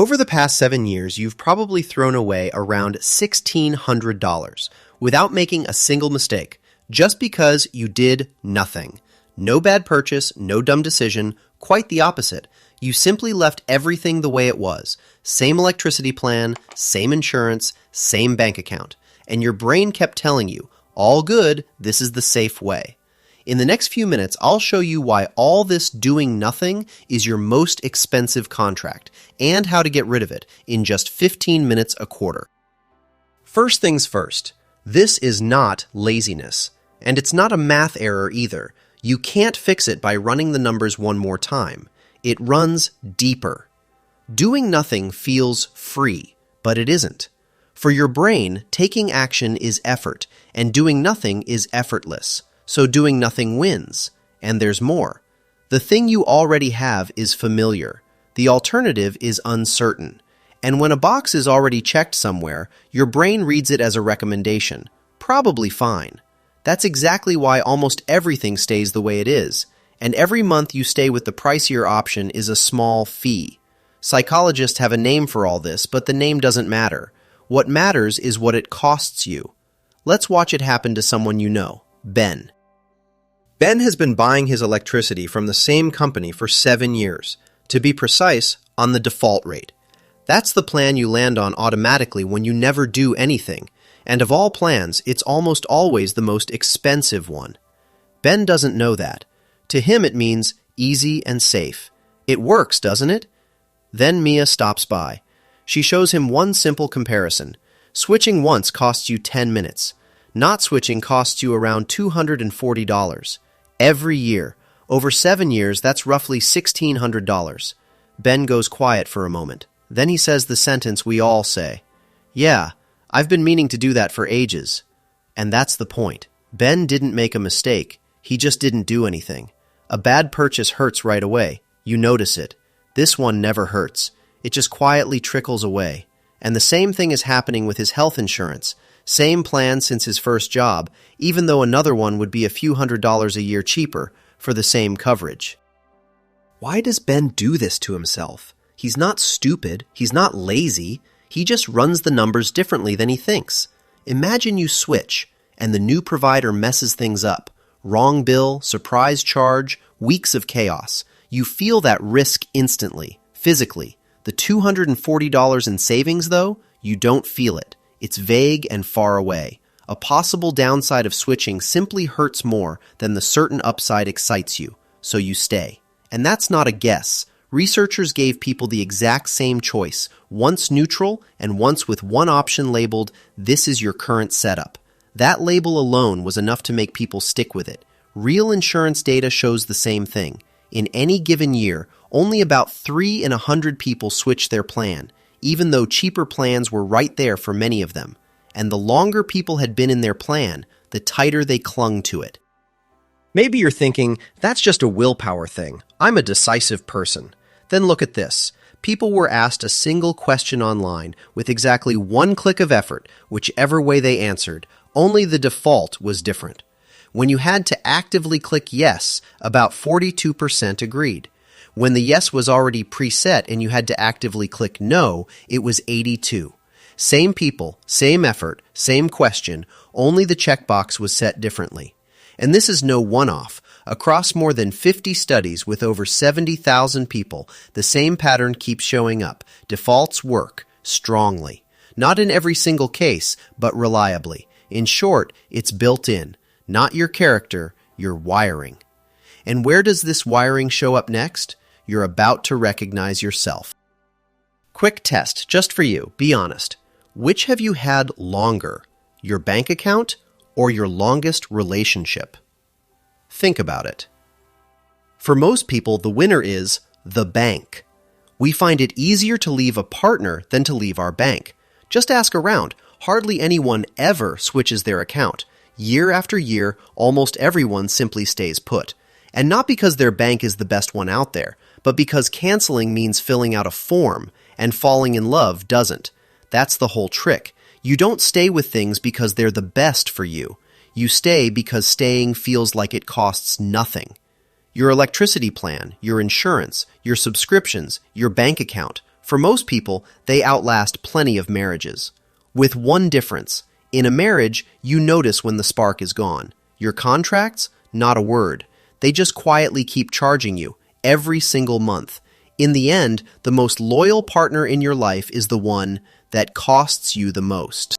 Over the past 7 years, you've probably thrown away around $1,600 without making a single mistake, just because you did nothing. No bad purchase, no dumb decision, quite the opposite. You simply left everything the way it was. Same electricity plan, same insurance, same bank account. And your brain kept telling you, all good, this is the safe way. In the next few minutes, I'll show you why all this doing nothing is your most expensive contract and how to get rid of it in just 15 minutes a quarter. First things first, this is not laziness. And it's not a math error either. You can't fix it by running the numbers one more time. It runs deeper. Doing nothing feels free, but it isn't. For your brain, taking action is effort, and doing nothing is effortless. So doing nothing wins. And there's more. The thing you already have is familiar. The alternative is uncertain. And when a box is already checked somewhere, your brain reads it as a recommendation. Probably fine. That's exactly why almost everything stays the way it is. And every month you stay with the pricier option is a small fee. Psychologists have a name for all this, but the name doesn't matter. What matters is what it costs you. Let's watch it happen to someone you know, Ben. Ben has been buying his electricity from the same company for 7 years. To be precise, on the default rate. That's the plan you land on automatically when you never do anything. And of all plans, it's almost always the most expensive one. Ben doesn't know that. To him it means easy and safe. It works, doesn't it? Then Mia stops by. She shows him one simple comparison. Switching once costs you 10 minutes. Not switching costs you around $240. Every year. Over 7 years, that's roughly $1,600. Ben goes quiet for a moment. Then he says the sentence we all say. Yeah, I've been meaning to do that for ages. And that's the point. Ben didn't make a mistake. He just didn't do anything. A bad purchase hurts right away. You notice it. This one never hurts. It just quietly trickles away. And the same thing is happening with his health insurance. Same plan since his first job, even though another one would be a few $100s a year cheaper for the same coverage. Why does Ben do this to himself? He's not stupid. He's not lazy. He just runs the numbers differently than he thinks. Imagine you switch, and the new provider messes things up. Wrong bill, surprise charge, weeks of chaos. You feel that risk instantly, physically. The $240 in savings, though, you don't feel it. It's vague and far away. A possible downside of switching simply hurts more than the certain upside excites you, so you stay. And that's not a guess. Researchers gave people the exact same choice, once neutral and once with one option labeled, "This is your current setup." That label alone was enough to make people stick with it. Real insurance data shows the same thing. In any given year, only about 3 in 100 people switch their plan, even though cheaper plans were right there for many of them. And the longer people had been in their plan, the tighter they clung to it. Maybe you're thinking, that's just a willpower thing. I'm a decisive person. Then look at this. People were asked a single question online with exactly one click of effort, whichever way they answered. Only the default was different. When you had to actively click yes, about 42% agreed. When the yes was already preset and you had to actively click no, it was 82. Same people, same effort, same question, only the checkbox was set differently. And this is no one-off. Across more than 50 studies with over 70,000 people, the same pattern keeps showing up. Defaults work strongly. Not in every single case, but reliably. In short, it's built in. Not your character, your wiring. And where does this wiring show up next? You're about to recognize yourself. Quick test, just for you. Be honest. Which have you had longer? Your bank account or your longest relationship? Think about it. For most people, the winner is the bank. We find it easier to leave a partner than to leave our bank. Just ask around. Hardly anyone ever switches their account. Year after year, almost everyone simply stays put. And not because their bank is the best one out there, but because canceling means filling out a form, and falling in love doesn't. That's the whole trick. You don't stay with things because they're the best for you. You stay because staying feels like it costs nothing. Your electricity plan, your insurance, your subscriptions, your bank account. For most people, they outlast plenty of marriages. With one difference. In a marriage, you notice when the spark is gone. Your contracts? Not a word. They just quietly keep charging you every single month. In the end, the most loyal partner in your life is the one that costs you the most.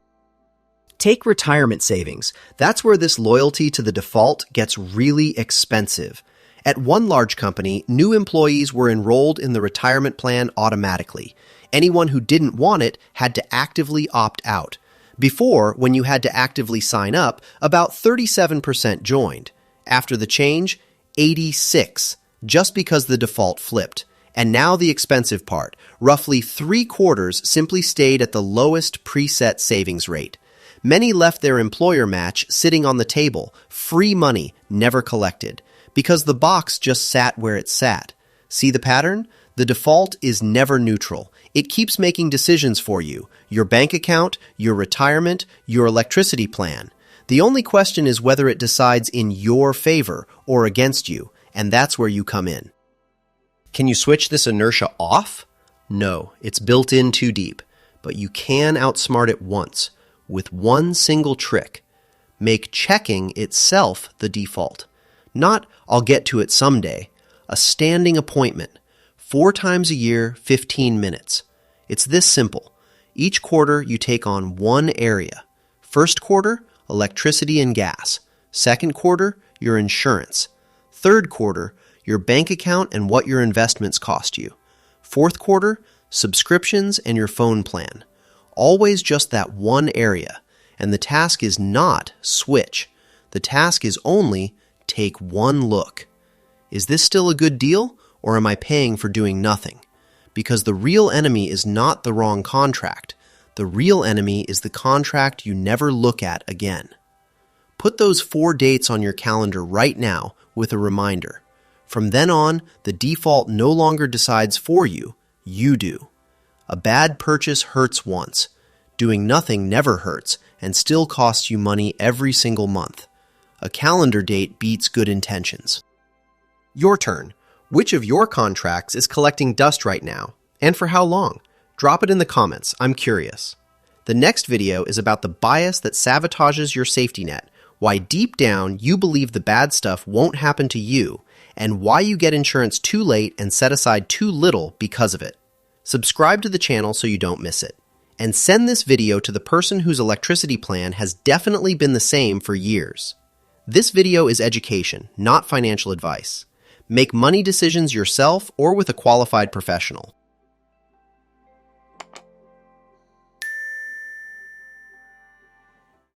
Take retirement savings. That's where this loyalty to the default gets really expensive. At one large company, new employees were enrolled in the retirement plan automatically. Anyone who didn't want it had to actively opt out. Before, when you had to actively sign up, about 37% joined. After the change, 86%, just because the default flipped. And now the expensive part. Roughly 3/4 simply stayed at the lowest preset savings rate. Many left their employer match sitting on the table, free money, never collected, because the box just sat where it sat. See the pattern? The default is never neutral. It keeps making decisions for you, your bank account, your retirement, your electricity plan. The only question is whether it decides in your favor or against you, and that's where you come in. Can you switch this inertia off? No, it's built in too deep, but you can outsmart it once, with one single trick. Make checking itself the default. Not, I'll get to it someday. A standing appointment. 4 times a year, 15 minutes. It's this simple. Each quarter, you take on one area. First quarter, electricity and gas. Second quarter, your insurance. Third quarter, your bank account and what your investments cost you. Fourth quarter, subscriptions and your phone plan. Always just that one area. And the task is not switch. The task is only take one look. Is this still a good deal, or am I paying for doing nothing? Because the real enemy is not the wrong contract. The real enemy is the contract you never look at again. Put those 4 dates on your calendar right now with a reminder. From then on, the default no longer decides for you, you do. A bad purchase hurts once. Doing nothing never hurts and still costs you money every single month. A calendar date beats good intentions. Your turn. Which of your contracts is collecting dust right now? And for how long? Drop it in the comments. I'm curious. The next video is about the bias that sabotages your safety net, why deep down you believe the bad stuff won't happen to you, and why you get insurance too late and set aside too little because of it. Subscribe to the channel so you don't miss it. And send this video to the person whose electricity plan has definitely been the same for years. This video is education, not financial advice. Make money decisions yourself or with a qualified professional.